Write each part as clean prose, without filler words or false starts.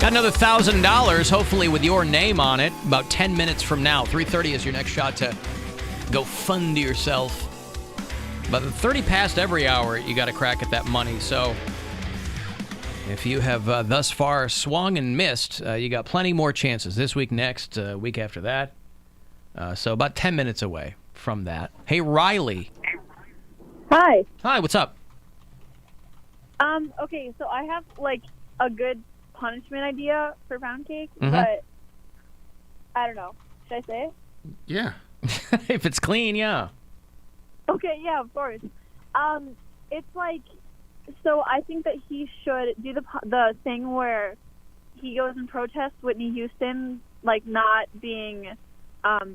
Got another $1,000, hopefully with your name on it, about 10 minutes from now. 3:30 is your next shot to go fund yourself. But 30 past every hour, you got to crack at that money. So if you have thus far swung and missed, you got plenty more chances this week, next week after that. So about 10 minutes away from that. Hey, Riley. Hi. Hi, what's up? Okay, so I have, like, a good punishment idea for Poundcake, Mhm. but I don't know. Should I say it? Yeah. If it's clean, yeah. Okay, yeah, of course. It's like, so I think that he should do the thing where he goes and protests Whitney Houston, like, not being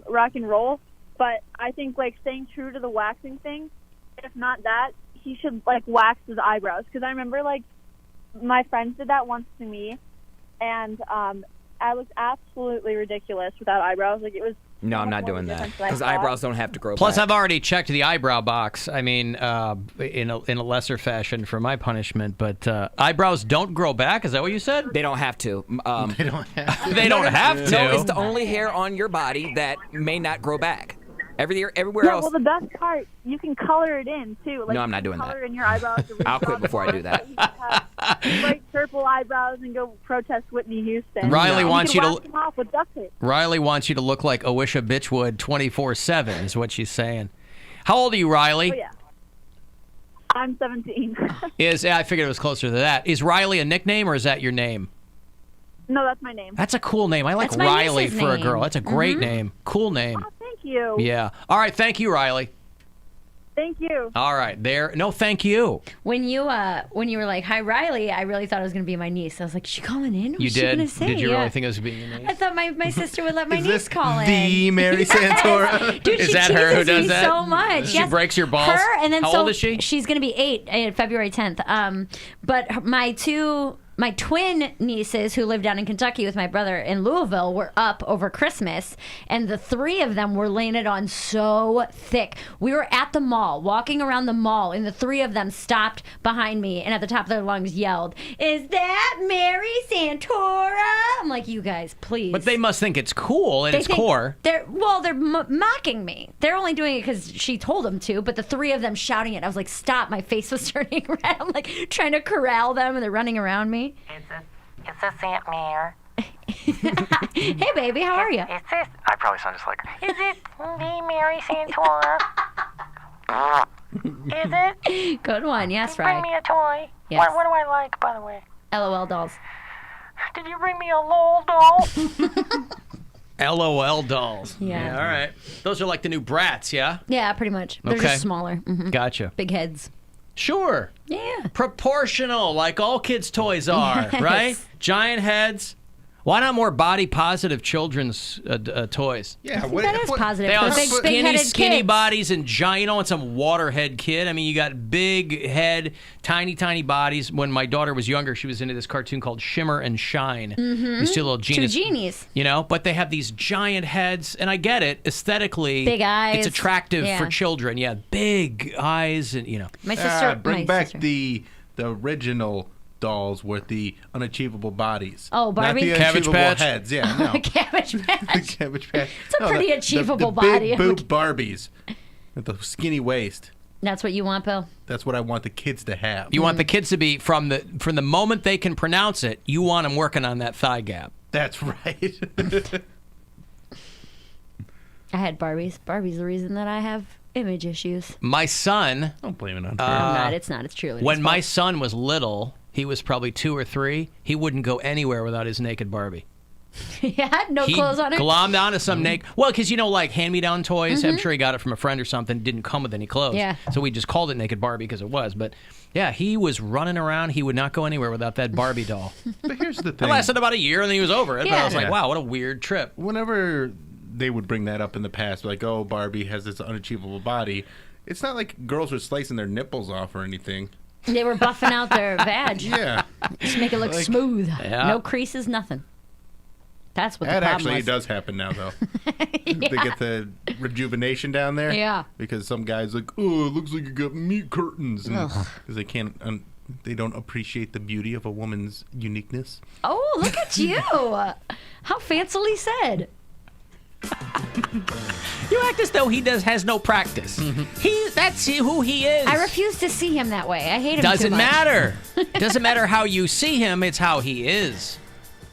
rock and roll, but I think, like, staying true to the waxing thing, if not that, he should, like, wax his eyebrows, because I remember, like, my friends did that once to me, and I looked absolutely ridiculous without eyebrows. Like, it was... No, I'm not doing that, because eyebrows don't have to grow Plus, back. I've already checked the eyebrow box. I mean, in a lesser fashion for my punishment, but eyebrows don't grow back. Is that what you said? They don't have to. They don't have to. They don't have to. No, it's the only hair on your body that may not grow back. Everywhere Yeah, else. well, the best part, you can color it in, too. Like, No, I'm not doing color that. in your eyebrows. I'll quit before I do that. You can have bright purple eyebrows and go protest Whitney Houston. Riley wants you to- wax them off with duct tape. Riley wants you to look like Owisha Bitchwood 24/7 is what she's saying. How old are you, Riley? Oh, yeah. I'm 17. I figured it was closer to that. Is Riley a nickname or is that your name? No, that's my name. That's a cool name. I like That's my Riley niece's for a name. girl. That's a great name. Cool name. Oh, thank you. Yeah. All right. Thank you, Riley. Thank you. All right. There. No, thank you. When you were like, "Hi, Riley," I really thought it was going to be my niece. I was like, "Is she calling in? What's You she did? gonna say?" Did you Yeah. really think it was being your I niece? thought my sister would let my Is niece this call in. the Mary Santora? Dude, Is she that her who teases does me that? so much. She Yes. breaks your balls? Her, and then How so old is she? She's going to be 8 February 10th. But my twin nieces who live down in Kentucky with my brother in Louisville were up over Christmas, and the three of them were laying it on so thick. We were at the mall, walking around the mall, and the three of them stopped behind me and at the top of their lungs yelled, "Is that Mary Santora?" I'm like, you guys, please. But they must think it's cool in They its think core. They're mocking me. They're only doing it because she told them to. But the three of them shouting it, I was like, "Stop!" My face was turning red. I'm like trying to corral them, and they're running around me. Is this Aunt Mare? Hey, baby, how are you? Is this? I probably sound just like her. Is it me, Mary Santora? Is it? Good one, yes, Bring right. me a toy. Yes. What do I like, by the way? LOL dolls. Did you bring me a LOL doll? LOL dolls. Yeah. All right. Those are like the new Bratz, yeah? Yeah, pretty much. They're Okay. just smaller. Mhm. Gotcha. Big heads. Sure. Yeah. Proportional, like all kids' toys are, Yes. right? Giant heads. Why not more body-positive children's toys? Yeah. That is positive. They all For big, skinny, big-headed skinny kids. bodies and giant. You don't want some waterhead kid. I mean, you got big head, tiny, tiny bodies. When my daughter was younger, she was into this cartoon called Shimmer and Shine. You see a little Two genius. genies. You know, but they have these giant heads, and I get it. Aesthetically, Big eyes. It's attractive Yeah. for children. Yeah, big eyes, and you know. My sister. Bring my back sister. the original dolls with the unachievable bodies. Oh, Barbie? Not the Cabbage unachievable Patch? heads. Yeah, no. Cabbage The Patch. Cabbage Patch. It's a pretty achievable the body. Big boob Barbies with the skinny waist. That's what you want, Bill? That's what I want the kids to have. You want the kids to be from the moment they can pronounce it. You want them working on that thigh gap. That's right. I had Barbies. Barbie's the reason that I have image issues. My son, Don't blame it on her. I'm not. It's not. It's truly. when my son was little, he was probably 2 or 3. He wouldn't go anywhere without his naked Barbie. yeah, no He clothes on her. glommed onto some naked. Well, because like hand-me-down toys. I'm sure he got it from a friend or something. Didn't come with any clothes. Yeah. So we just called it Naked Barbie because it was. But yeah, he was running around. He would not go anywhere without that Barbie doll. But here's the It thing. lasted about a year, and then he was over it. But I Yeah. was like, Yeah. wow, what a weird trip. Whenever they would bring that up in the past, like, oh, Barbie has this unachievable body, it's not like girls were slicing their nipples off or anything. They were buffing out their vag. Yeah. Just make it look Like- smooth. Yeah. No creases, nothing. That's what That the problem actually was. does happen now, though. They get the rejuvenation down there. Yeah. Because some guy's like, oh, it looks like you got meat curtains. Ugh. Because they can't They don't appreciate the beauty of a woman's uniqueness. Oh, look at you. How fancily said. You act as though he has no practice. That's who he is. I refuse to see him that way. I hate him Doesn't too much. matter. Doesn't matter how you see him. It's how he is.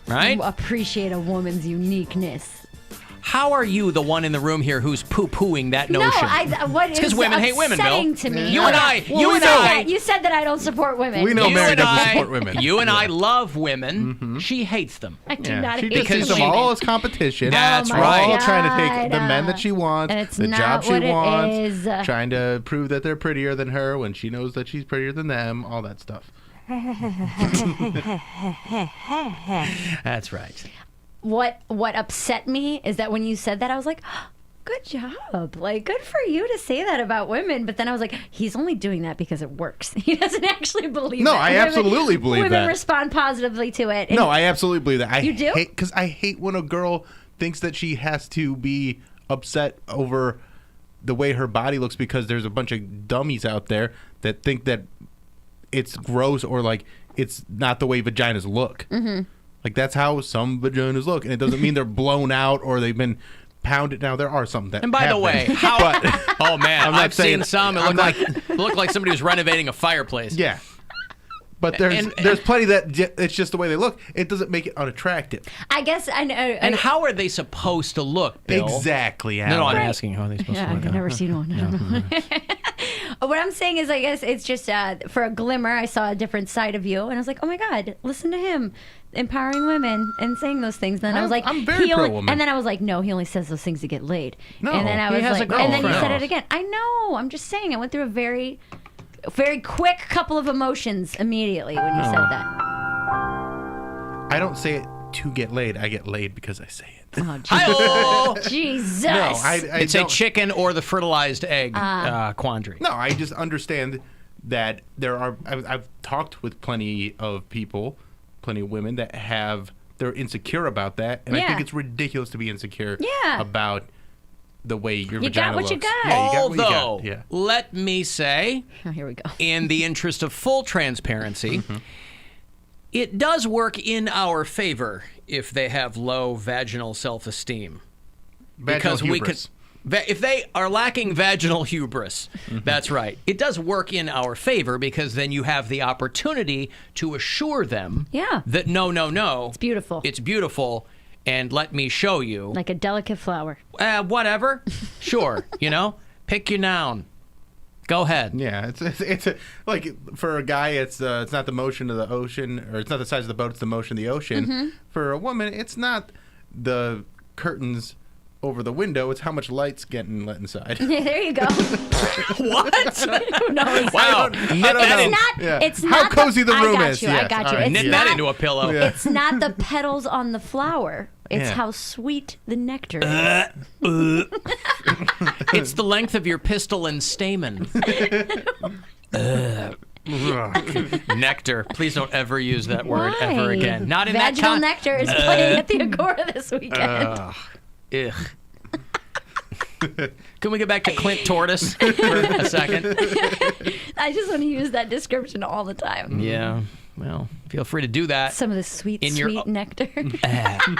Right? You appreciate a woman's uniqueness. How are you the one in the room here who's poo-pooing that notion? It's because women hate women, Bill. To me. You and I. You said that I don't support women. We know you Mary and doesn't I, support women. You and I love women. She hates them. I do not She hate just sees them women. all as competition. That's my right. All trying to take the God. men that she wants, And it's the not job she what it wants, is. trying to prove that they're prettier than her when she knows that she's prettier than them, all that stuff. That's right. What upset me is that when you said that, I was like, oh, good job. Like, good for you to say that about women. But then I was like, he's only doing that because it works. He doesn't actually believe No, it. I absolutely believe women that. respond positively to it. No, I absolutely believe that. You do? Because I hate when a girl thinks that she has to be upset over the way her body looks because there's a bunch of dummies out there that think that it's gross or like it's not the way vaginas look. Mm-hmm. Like that's how some vaginas look, and it doesn't mean they're blown out or they've been pounded. Now there are some that. And by the way, oh man, I'm not I've seen saying- some. It I'm looked like somebody was renovating a fireplace. Yeah. But there's plenty that it's just the way they look. It doesn't make it unattractive. I guess I know. And how are they supposed to look, Bill? Exactly. No, I'm Alan. asking how are they supposed Yeah, to look. I've never seen one. I don't know. What I'm saying is, I guess it's just for a glimmer, I saw a different side of you, and I was like, oh my God, listen to him empowering women and saying those things. Then I was like, I'm very pro-woman. and then I was like, no, he only says those things to get laid. No, and then I he was has a like, and then you said girlfriend. it again. I know. I'm just saying. I went through a very quick couple of emotions immediately when you said that. I don't say it to get laid. I get laid because I say it. Oh, Hi-oh! Jesus. No, I It's a don't. chicken or the fertilized egg quandary. No, I just understand that there are. I've talked with plenty of people, plenty of women that they're insecure about that, and I Yeah. think it's ridiculous to be insecure Yeah. about the way your You vagina got what looks. you got. Yeah, you got what Although, you got. Yeah. let me say, Oh, here we go. in the interest of full transparency, it does work in our favor if they have low vaginal self-esteem. Vaginal hubris. If they are lacking vaginal hubris, that's right. It does work in our favor because then you have the opportunity to assure them Yeah. that no, It's beautiful. it's beautiful, and let me show you. Like a delicate flower. Whatever. Sure, pick your noun. Go ahead. Yeah, it's like for a guy, it's not the motion of the ocean, or it's not the size of the boat, it's the motion of the ocean. For a woman, it's not the curtains over the window, it's how much light's getting let inside. There you go. What? Who knows? Wow. I don't know. Yeah. It's How not cozy the room I got is, You, yes. I got All you. right. It's Knit not, that into a pillow. Yeah. It's not the petals on the flower. It's Yeah. how sweet the nectar is. It's the length of your pistil and stamen. Nectar. Please don't ever use that word Why? ever again. Not in Vaginal that nectar is playing at the Agora this weekend. Ugh. Can we get back to Clint Tortoise for a second? I just want to use that description all the time. Yeah. Well, feel free to do that. Some of the sweet, In your- sweet nectar.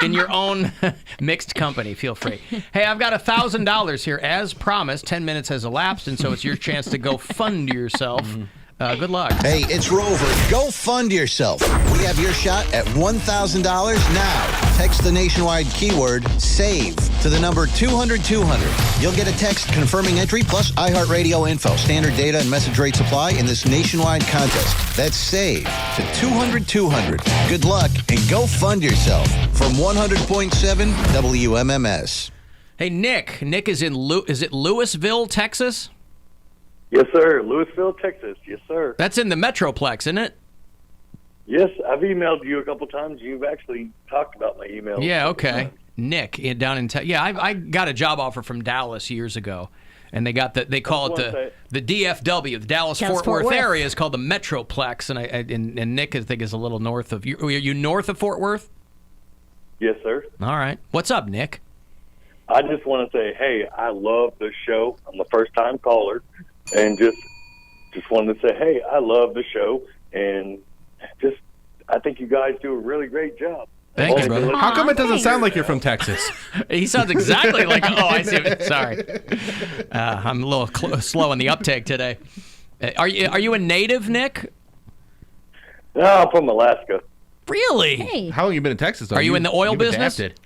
In your own mixed company. Feel free. Hey, I've got $1,000 here. As promised, 10 minutes has elapsed, and so it's your chance to go fund yourself. Good luck. Hey, it's Rover. Go fund yourself. We have your shot at $1,000 now. Text the nationwide keyword SAVE to the number 200-200. You'll get a text confirming entry plus iHeartRadio info. Standard data and message rate supply in this nationwide contest. That's SAVE to 200-200. Good luck and go fund yourself from 100.7 WMMS. Hey, Nick. Nick is in is it Louisville, Texas? Yes, sir. Louisville, Texas. Yes, sir. That's in the Metroplex, isn't it? Yes, I've emailed you a couple times. You've actually talked about my email. Yeah, okay. Nick, down in yeah, I got a job offer from Dallas years ago, and they got they call it the DFW, the Dallas Fort Worth area is called the Metroplex, and Nick I think is a little north of you. Are you north of Fort Worth? Yes, sir. All right. What's up, Nick? I just want to say, hey, I love the show. I'm a first-time caller, and just wanted to say, hey, I love the show, and just I think you guys do a really great job. Thank you, brother. How come it doesn't thanks. sound like you're from Texas? He sounds exactly like. Oh, I see. Sorry, I'm a little slow in the uptake today. Are you a native, Nick? No, I'm from Alaska. Really? Hey. How long you been in Texas? Though? Are you in the oil you've business? adapted.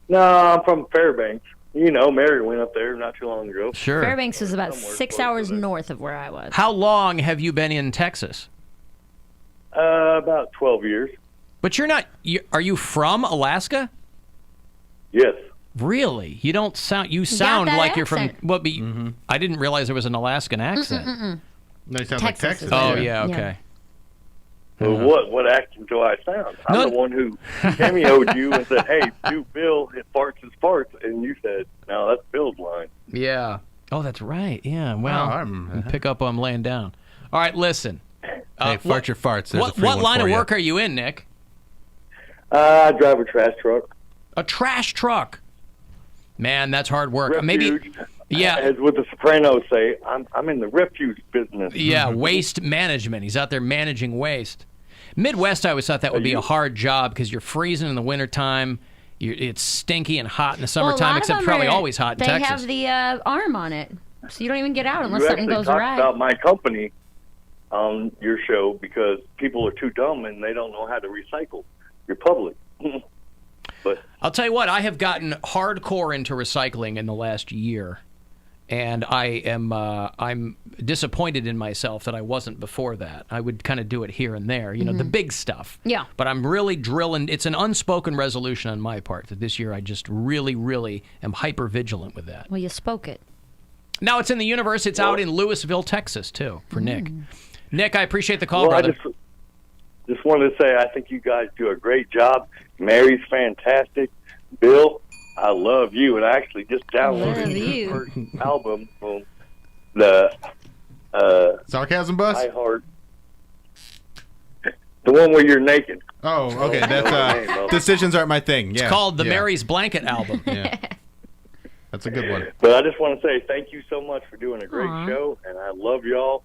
No, I'm from Fairbanks. You know, Mary went up there not too long ago. Sure. Fairbanks was about Somewhere 6 close hours to that. north of where I was. How long have you been in Texas? About 12 years. But you're not. Are you from Alaska? Yes. Really? You don't sound. You sound that like accent. you're from. Well, but I didn't realize there was an Alaskan accent. No, you sound like Texas Texas. is Oh Yeah. yeah. Yeah. Okay. Well, what accent do I sound? I'm the one who cameoed you and said, "Hey, do Bill hit farts is farts," and you said, "No, that's Bill's line." Yeah. Oh, that's right. Yeah. Well, I'm- pick up what I'm laying down. All right. Listen. Hey, fart your farts. There's a What free one line for of you. work are you in, Nick? I drive a trash truck. A trash truck. Man, that's hard work. Refuge. Maybe. Yeah. As what the Sopranos say, I'm in the refuge business. Yeah, waste management. He's out there managing waste. Midwest, I always thought that would be a hard job because you're freezing in the wintertime. It's stinky and hot in the Well, a summertime, lot of except them probably are- always hot in they Texas. have the arm on it, so you don't even get out unless You something actually goes talked awry. about my company on your show because people are too dumb and they don't know how to recycle. You're public. But I'll tell you what, I have gotten hardcore into recycling in the last year, and I'm disappointed in myself that I wasn't before that. I would kind of do it here and there, the big stuff. Yeah. But I'm really drilling. It's an unspoken resolution on my part that this year I just really, really am hyper vigilant with that. Well, you spoke it. Now it's in the universe. It's out in Louisville, Texas, too, for Nick. Nick, I appreciate the call, well, I brother. just wanted to say I think you guys do a great job. Mary's fantastic. Bill, I love you, and I actually just downloaded Love your you. first album from the Sarcasm bus? iHeart. The one where you're naked. Oh, okay. Oh, That's okay. decisions aren't my thing. Yeah. It's called the yeah. Mary's Blanket album. Yeah. That's a good one. But I just want to say thank you so much for doing a great Aw. show, and I love y'all.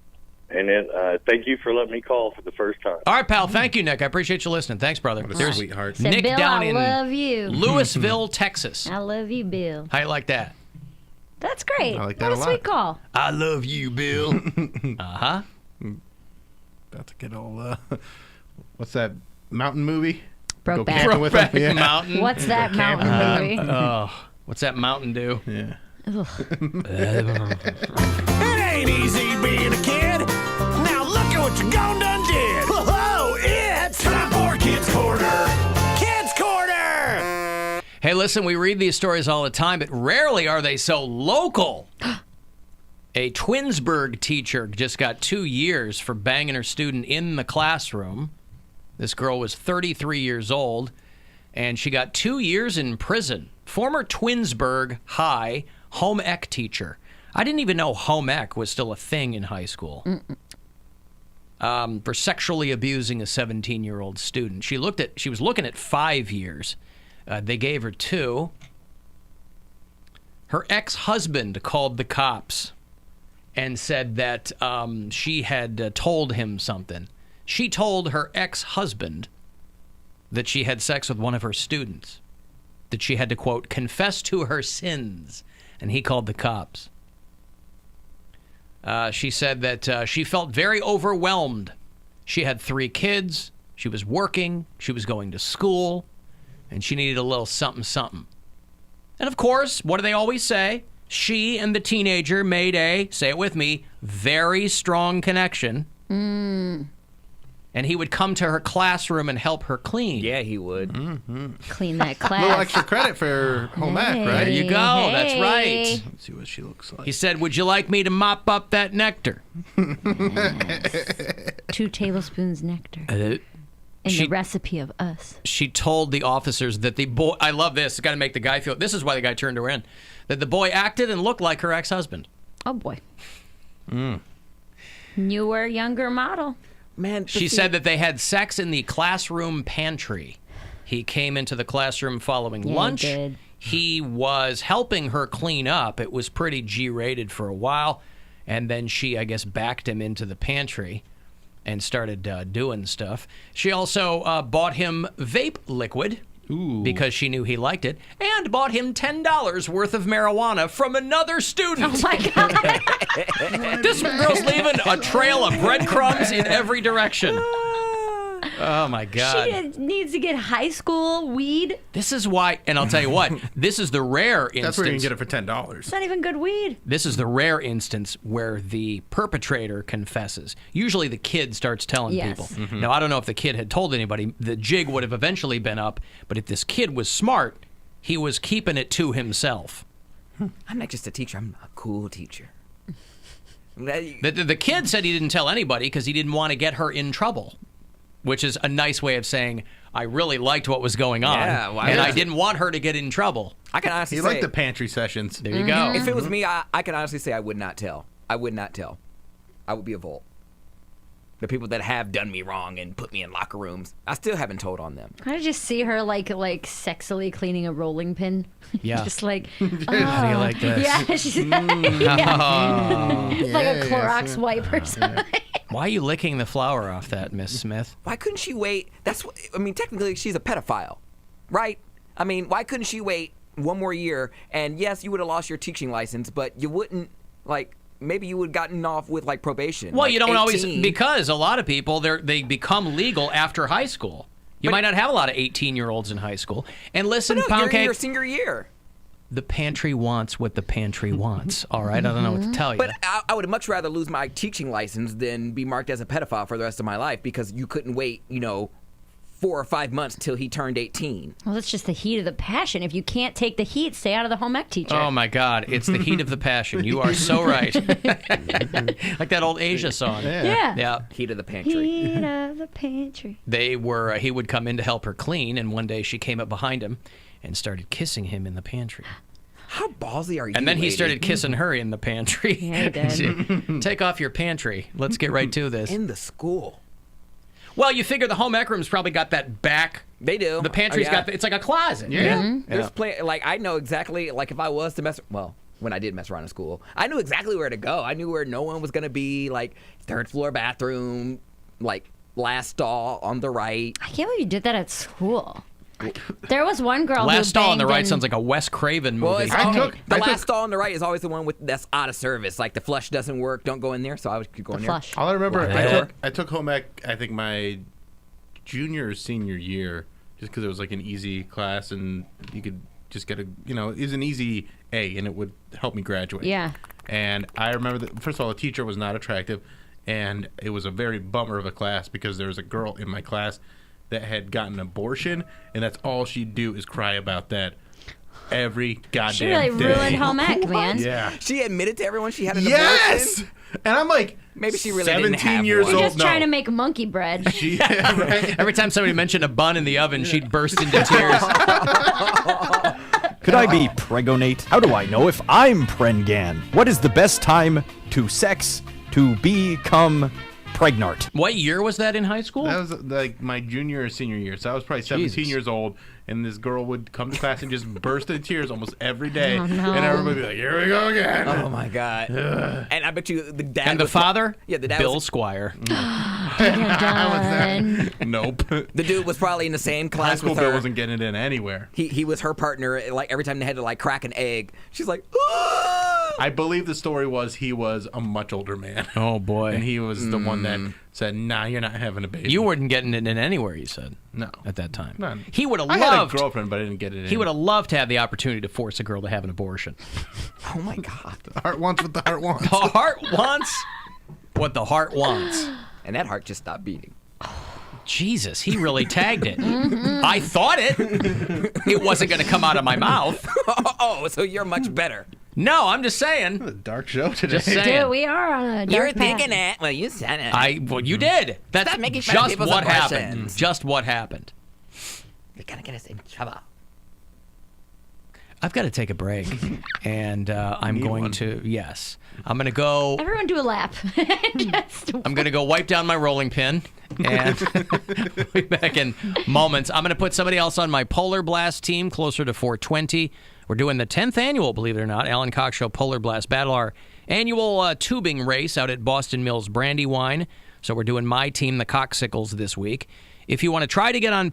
And then thank you for letting me call for the first time. All right, pal. Thank you, Nick. I appreciate you listening. Thanks, brother. What a There's sweetheart. Said, Nick Bill, down I in love you. Louisville, Texas. I love you, Bill. How you like that? That's great. I like that what a a sweet lot. call. I love you, Bill. Uh-huh. About to get all. What's that mountain movie? Go Brokeback. camping with him? Brokeback Yeah. Mountain. What's that mountain movie? Oh, what's that Mountain Dew? Yeah. It ain't easy being a kid. Now look at what you gone done did. Whoa, it's time for Kids Corner. Kids Corner. Hey, listen, we read these stories all the time, but rarely are they so local. A Twinsburg teacher just got 2 years for banging her student in the classroom. This girl was 33 years old, and she got 2 years in prison. Former Twinsburg High home ec teacher. I didn't even know home ec was still a thing in high school. For sexually abusing a 17-year-old student. She was looking at 5 years. They gave her 2. Her ex-husband called the cops and said that she had told him something. She told her ex-husband that she had sex with one of her students, that she had to, quote, confess to her sins, and he called the cops. She said that she felt very overwhelmed. She had 3 kids, she was working, she was going to school, and she needed a little something, something. And of course, what do they always say? She and the teenager made a, say it with me, very strong connection. And he would come to her classroom and help her clean. Yeah, he would. Clean that A little class. extra credit for home ec, There right? you go. That's Hey. right. Let's see what she looks like. He said, would you like me to mop up that nectar? 2 tablespoons nectar. In She- the recipe of us. She told the officers that the boy, I love this, it's got to make the guy feel, this is why the guy turned her in, that the boy acted and looked like her ex-husband. Oh, boy. Newer, younger model. Man, She said that they had sex in the classroom pantry. He came into the classroom following Yeah, he lunch. did. He was helping her clean up. It was pretty G-rated for a while. And then she, I guess, backed him into the pantry. and started doing stuff. She also bought him vape liquid. Because she knew he liked it, and bought him $10 worth of marijuana from another student. Oh my God. This girl's leaving a trail of breadcrumbs in every direction. Oh my God. She needs to get high school weed. This is why, and I'll tell you what, this is the rare instance. That's where you can get it for $10. It's not even good weed. This is the rare instance where the perpetrator confesses. Usually the kid starts telling people. Now, I don't know if the kid had told anybody. The jig would have eventually been up, but if this kid was smart, he was keeping it to himself. I'm not just a teacher. I'm a cool teacher. The kid said he didn't tell anybody because he didn't want to get her in trouble, which is a nice way of saying, I really liked what was going on, and I didn't want her to get in trouble. I can honestly He say... liked the pantry sessions. There you go. If it was me, I can honestly say I would not tell. I would not tell. I would be a Volt. The people that have done me wrong and put me in locker rooms, I still haven't told on them. I just see her like sexily cleaning a rolling pin. Yeah. Just like, How do you like this? Yeah, she's like a Clorox wipe or something. Why are you licking the flour off that, Miss Smith? Why couldn't she wait? Technically, she's a pedophile, right? I mean, why couldn't she wait one more year? And yes, you would have lost your teaching license, but you wouldn't, maybe you would have gotten off with, probation. Well, you don't 18. always, because a lot of people, they become legal after high school. You might not have a lot of 18-year-olds in high school. And listen, Poundcake, you're in Poundcake, your senior year. the pantry wants what the pantry wants, all right? I don't know what to tell you. But I would much rather lose my teaching license than be marked as a pedophile for the rest of my life because you couldn't wait, 4 or 5 months till he turned 18. Well, that's just the heat of the passion. If you can't take the heat, stay out of the home ec teacher. Oh, my God. It's the heat of the passion. You are so right. Like that old Asia song. Yeah. Heat of the pantry. Heat of the pantry. He would come in to help her clean, and one day she came up behind him and started kissing him in the pantry. How ballsy are you, And then he lady? started kissing her in the pantry. Yeah, he did. Take off your pantry. Let's get right to this. In the school. Well, you figure the home ec room's probably got that back. They do. The pantry's got it's like a closet. Yeah. There's I know exactly, if I was to when I did mess around in school, I knew exactly where to go. I knew where no one was going to be, third floor bathroom, last stall on the right. I can't believe you did that at school. There was one girl Last who stall on the right banged sounds like a Wes Craven movie. Well, the last stall on the right is always the one that's out of service. The flush doesn't work, don't go in there. So I would keep going there. flush. All I remember, Wow. I took home ec, I think my junior or senior year, just because it was an easy class and you could just get it was an easy A and it would help me graduate. Yeah. And I remember that, first of all, the teacher was not attractive, and it was a very bummer of a class because there was a girl in my class that had gotten an abortion, and that's all she'd do is cry about that every goddamn She really day. ruined home ec, man. Yeah. She admitted to everyone she had an Yes! abortion. And I'm like, Maybe she really 17 didn't have years one. You're old. just trying to make monkey bread. Right? Every time somebody mentioned a bun in the oven, she'd burst into tears. Could I be pregonate? How do I know if I'm prengan? What is the best time to sex to become pregnant? What year was that in high school? That was my junior or senior year. So I was probably 17 Jesus. years old, and this girl would come to class and just burst into tears almost every day. Oh, no. And everybody would be like, here we go again. Oh my God! And I bet you the dad And the was- father? Yeah, the dad Bill was, Squire. Done. Nope. the dude was probably in the same High class school with Bill her. wasn't getting it in anywhere. He was her partner. Every time they had to crack an egg, she's like, "Ah!" I believe the story was he was a much older man. Oh, boy. And he was the one that said, nah, you're not having a baby. You weren't getting it in anywhere, you said. No. At that time. None. He would have I loved. had a girlfriend, but I didn't get it in. He would have loved to have the opportunity to force a girl to have an abortion. Oh my God! The heart wants what the heart wants. The heart wants what the heart wants. And that heart just stopped beating. Jesus, he really tagged it. I thought it. It wasn't going to come out of my mouth. Oh, so you're much better. No, I'm just saying. A dark show today. Just saying. Dude, we are on a You're dark path. thinking it. Well, you said it. Well, you did. That's Stop making fun of just people's what happened. abortions. Just what happened. You're gonna get us in trouble. I've got to take a break, and I'm Need going one. to. Yes, I'm going to go. Everyone do a lap. Just I'm going to go wipe down my rolling pin, and we'll be back in moments. I'm going to put somebody else on my Polar Blast team closer to 420. We're doing the 10th annual, believe it or not, Alan Cox Show Polar Blast Battle, our annual tubing race out at Boston Mills Brandywine. So we're doing my team, the Coxsicles, this week. If you want to try to get on